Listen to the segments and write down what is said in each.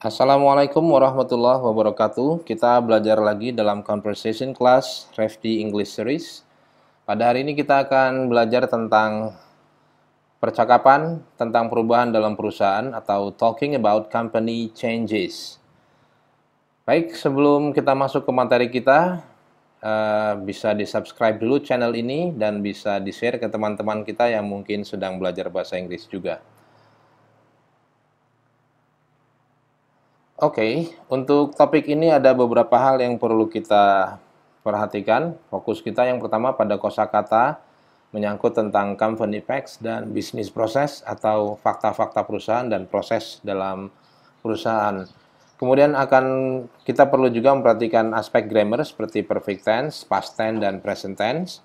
Assalamualaikum warahmatullahi wabarakatuh. Kita belajar lagi dalam conversation class Refdi English Series. Pada hari ini kita akan belajar tentang percakapan tentang perubahan dalam perusahaan atau talking about company changes. Baik, sebelum kita masuk ke materi kita, bisa di-subscribe dulu channel ini dan bisa di-share ke teman-teman kita yang mungkin sedang belajar bahasa Inggris juga. Oke, untuk topik ini ada beberapa hal yang perlu kita perhatikan. Fokus kita yang pertama pada kosakata menyangkut tentang company facts dan business process atau fakta-fakta perusahaan dan proses dalam perusahaan. Kemudian kita perlu juga memperhatikan aspek grammar seperti perfect tense, past tense, dan present tense.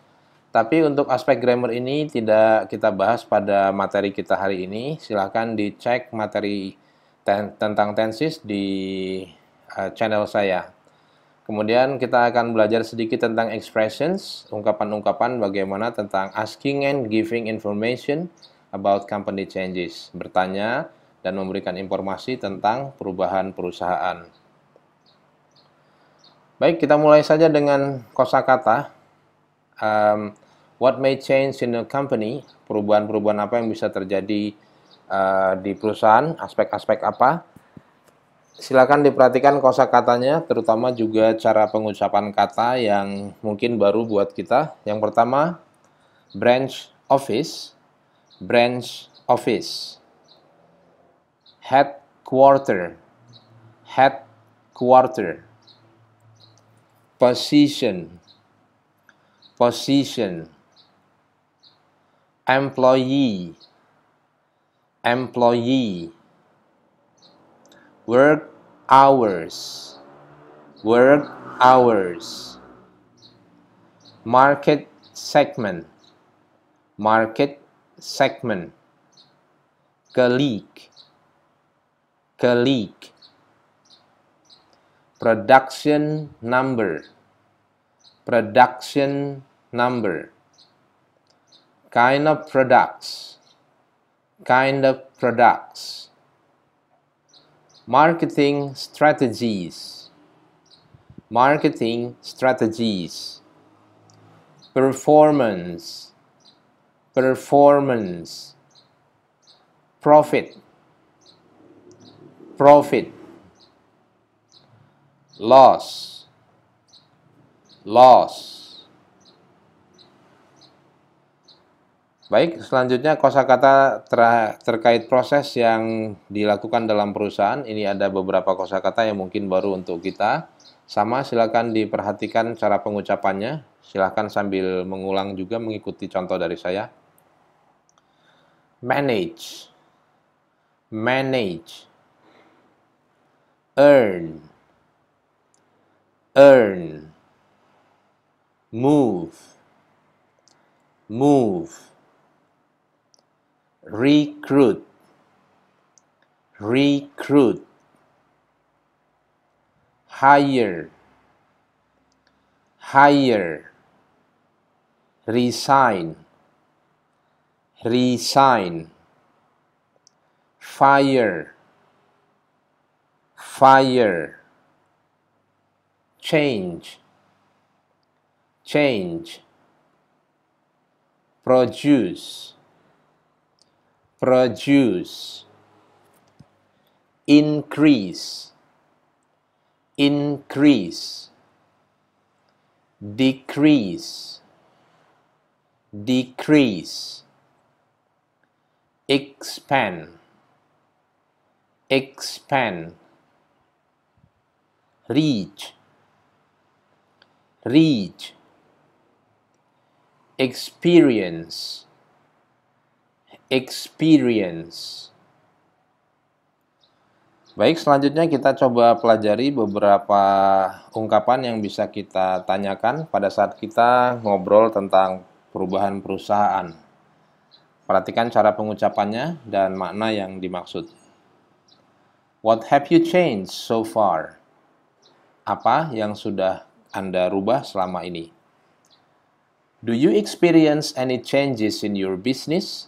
Tapi untuk aspek grammar ini tidak kita bahas pada materi kita hari ini. Silakan dicek materi tentang tenses di channel saya. Kemudian kita akan belajar sedikit tentang expressions, ungkapan-ungkapan bagaimana tentang asking and giving information about company changes, bertanya dan memberikan informasi tentang perubahan perusahaan. Baik, kita mulai saja dengan kosakata. What may change in a company? Perubahan-perubahan apa yang bisa terjadi di perusahaan, aspek-aspek apa? Silakan diperhatikan kosakatanya, terutama juga cara pengucapan kata yang mungkin baru buat kita. Yang pertama, branch office, headquarter, position, employee, work hours, market segment, colleague, production number, kind of products, marketing strategies, performance, profit, loss. Baik, selanjutnya kosakata terkait proses yang dilakukan dalam perusahaan. Ini ada beberapa kosakata yang mungkin baru untuk kita. Sama, silakan diperhatikan cara pengucapannya. Silakan sambil mengulang juga mengikuti contoh dari saya. Manage, earn, move, recruit, hire, resign, fire, change, produce, increase, decrease, expand, reach, experience. Baik, selanjutnya kita coba pelajari beberapa ungkapan yang bisa kita tanyakan pada saat kita ngobrol tentang perubahan perusahaan. Perhatikan cara pengucapannya dan makna yang dimaksud. What have you changed so far? Apa yang sudah Anda rubah selama ini? Do you experience any changes in your business?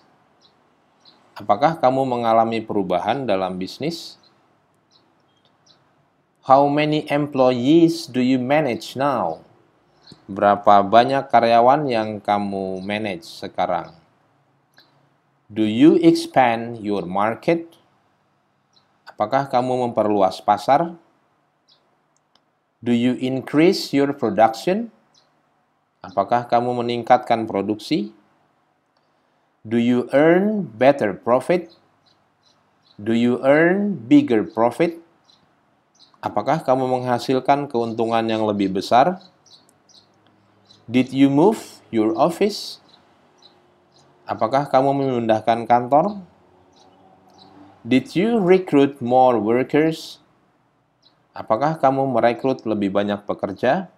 Apakah kamu mengalami perubahan dalam bisnis? How many employees do you manage now? Berapa banyak karyawan yang kamu manage sekarang? Do you expand your market? Apakah kamu memperluas pasar? Do you increase your production? Apakah kamu meningkatkan produksi? Do you earn better profit? Do you earn bigger profit? Apakah kamu menghasilkan keuntungan yang lebih besar? Did you move your office? Apakah kamu memindahkan kantor? Did you recruit more workers? Apakah kamu merekrut lebih banyak pekerja?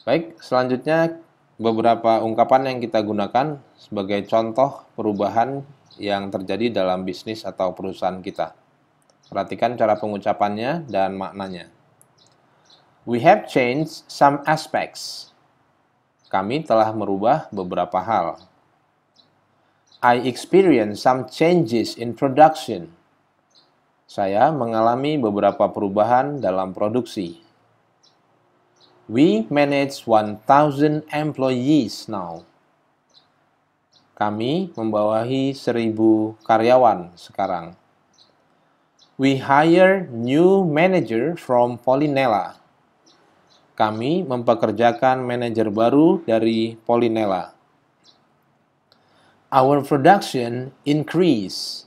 Baik, selanjutnya beberapa ungkapan yang kita gunakan sebagai contoh perubahan yang terjadi dalam bisnis atau perusahaan kita. Perhatikan cara pengucapannya dan maknanya. We have changed some aspects. Kami telah merubah beberapa hal. I experienced some changes in production. Saya mengalami beberapa perubahan dalam produksi. We manage 1,000 employees now. Kami membawahi 1.000 karyawan sekarang. We hire new manager from Polynela. Kami mempekerjakan manajer baru dari Polynela. Our production increase.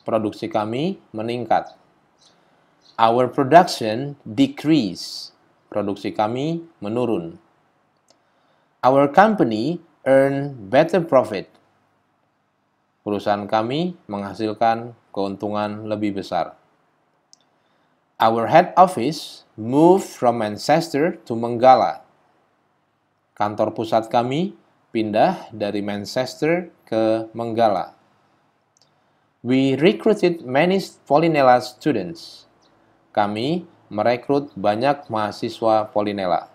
Produksi kami meningkat. Our production decrease. Produksi kami menurun. Our company earn better profit. Perusahaan kami menghasilkan keuntungan lebih besar. Our head office moved from Manchester to Manggala. Kantor pusat kami pindah dari Manchester ke Manggala. We recruited many Polynela students. Kami merekrut banyak mahasiswa Polynela.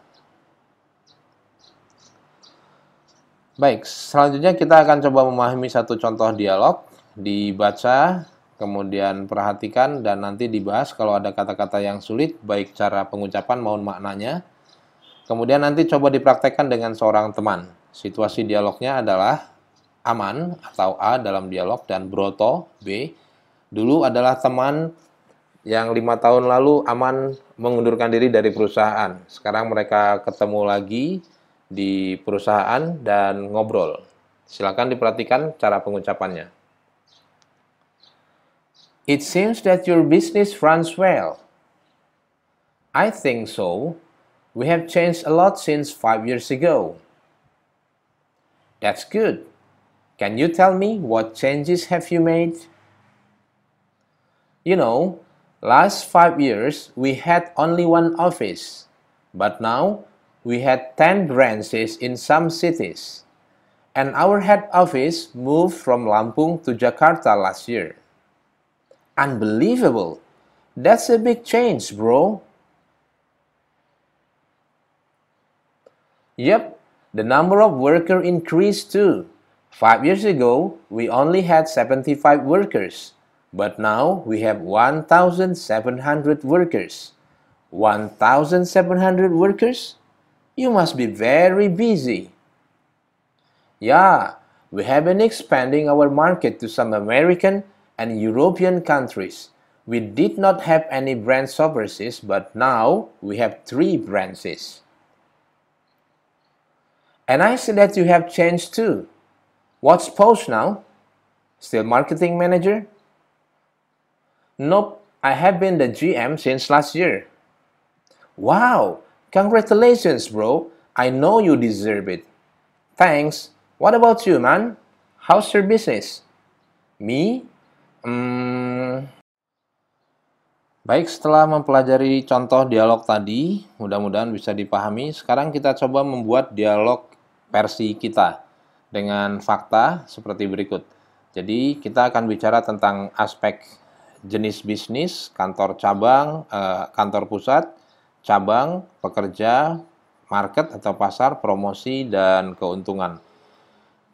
Baik, selanjutnya kita akan coba memahami satu contoh dialog, dibaca, kemudian perhatikan, dan nanti dibahas kalau ada kata-kata yang sulit, baik cara pengucapan maupun maknanya. Kemudian nanti coba dipraktekkan dengan seorang teman. Situasi dialognya adalah Aman atau A dalam dialog dan Broto, B. Dulu adalah teman yang 5 tahun lalu Aman mengundurkan diri dari perusahaan. Sekarang mereka ketemu lagi di perusahaan dan ngobrol. Silakan diperhatikan cara pengucapannya. It seems that your business runs well. I think so. We have changed a lot since 5 years ago. That's good. Can you tell me what changes have you made? You know, last 5 years, we had only one office, but now we had 10 branches in some cities, and our head office moved from Lampung to Jakarta last year. Unbelievable! That's a big change, bro. Yep, the number of workers increased too. 5 years ago, we only had 75 workers. But now we have 1,700 workers. 1,700 workers? You must be very busy. Yeah, we have been expanding our market to some American and European countries. We did not have any branch overseas, but now we have 3 branches. And I see that you have changed too. What's post now? Still marketing manager? Nope, I have been the GM since last year. Wow, congratulations, bro. I know you deserve it. Thanks. What about you, man? How's your business? Me? Baik, setelah mempelajari contoh dialog tadi, mudah-mudahan bisa dipahami. Sekarang kita coba membuat dialog versi kita dengan fakta seperti berikut. Jadi, kita akan bicara tentang aspek jenis bisnis, kantor cabang, kantor pusat, cabang, pekerja, market atau pasar, promosi, dan keuntungan.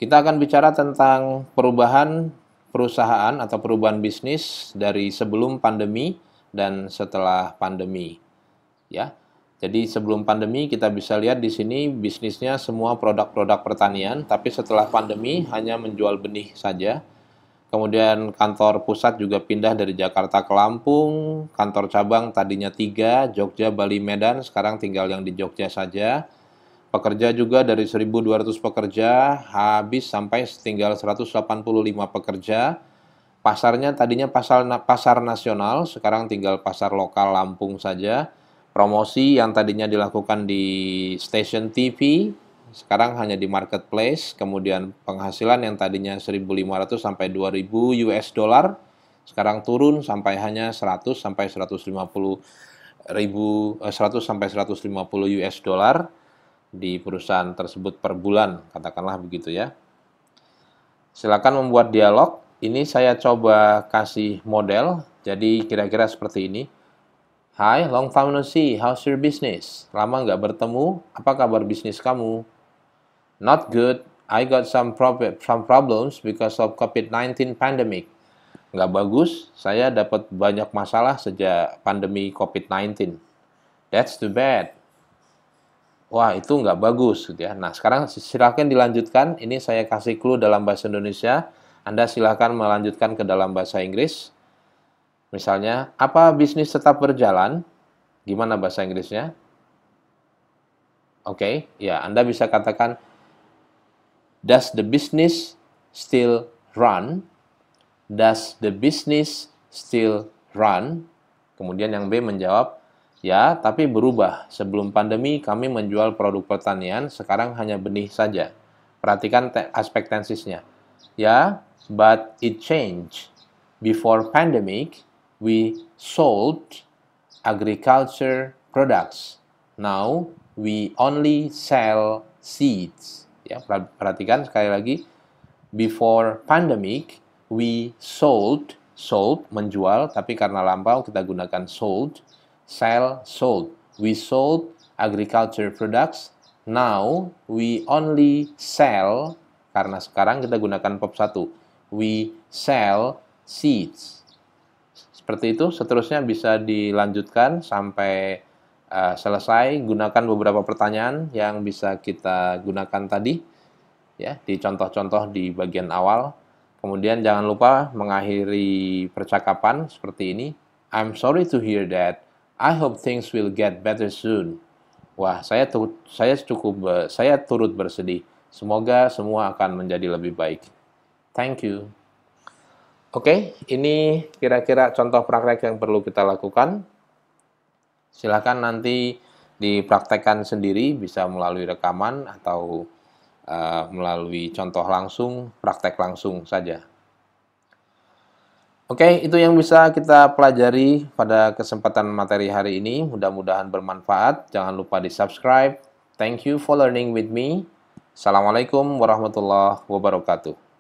Kita akan bicara tentang perubahan perusahaan atau perubahan bisnis dari sebelum pandemi dan setelah pandemi. Ya. Jadi sebelum pandemi kita bisa lihat di sini bisnisnya semua produk-produk pertanian, tapi setelah pandemi hanya menjual benih saja. Kemudian kantor pusat juga pindah dari Jakarta ke Lampung, kantor cabang tadinya 3, Jogja, Bali, Medan, sekarang tinggal yang di Jogja saja. Pekerja juga dari 1.200 pekerja, habis sampai tinggal 185 pekerja. Pasarnya tadinya pasar nasional, sekarang tinggal pasar lokal Lampung saja. Promosi yang tadinya dilakukan di stasiun TV, sekarang hanya di marketplace. Kemudian penghasilan yang tadinya 1.500 sampai 2.000 US dollar, sekarang turun sampai hanya 100 sampai 150 100 sampai 150 US dollar di perusahaan tersebut per bulan, katakanlah begitu ya. Silakan membuat dialog. Ini saya coba kasih model, jadi kira-kira seperti ini. Hi, long time no see. How's your business? Lama nggak bertemu. Apa kabar bisnis kamu? Not good. I got some problems because of COVID-19 pandemic. Nggak bagus. Saya dapat banyak masalah sejak pandemi COVID-19. That's too bad. Wah, itu nggak bagus, gitu ya. Nah, sekarang silakan dilanjutkan. Ini saya kasih clue dalam bahasa Indonesia. Anda silakan melanjutkan ke dalam bahasa Inggris. Misalnya, apa bisnis tetap berjalan? Gimana bahasa Inggrisnya? Oke, ya, Anda bisa katakan, does the business still run? Does the business still run? Kemudian yang B menjawab, ya, tapi berubah. Sebelum pandemi kami menjual produk pertanian, sekarang hanya benih saja. Perhatikan aspek tensisnya. Ya, but it changed. Before pandemic, we sold agriculture products. Now, we only sell seeds. Ya, perhatikan sekali lagi. Before pandemic, we sold, menjual, tapi karena lampau kita gunakan sold. Sold. We sold agriculture products. Now, we only sell, karena sekarang kita gunakan verb 1. We sell seeds. Seperti itu, seterusnya bisa dilanjutkan sampai selesai. Gunakan beberapa pertanyaan yang bisa kita gunakan tadi, ya, di contoh-contoh di bagian awal. Kemudian jangan lupa mengakhiri percakapan seperti ini. I'm sorry to hear that. I hope things will get better soon. Wah, saya turut bersedih. Semoga semua akan menjadi lebih baik. Thank you. Oke, ini kira-kira contoh praktek yang perlu kita lakukan. Silakan nanti dipraktekkan sendiri, bisa melalui rekaman atau melalui contoh langsung, praktek langsung saja. Oke, itu yang bisa kita pelajari pada kesempatan materi hari ini. Mudah-mudahan bermanfaat. Jangan lupa di-subscribe. Thank you for learning with me. Assalamualaikum warahmatullahi wabarakatuh.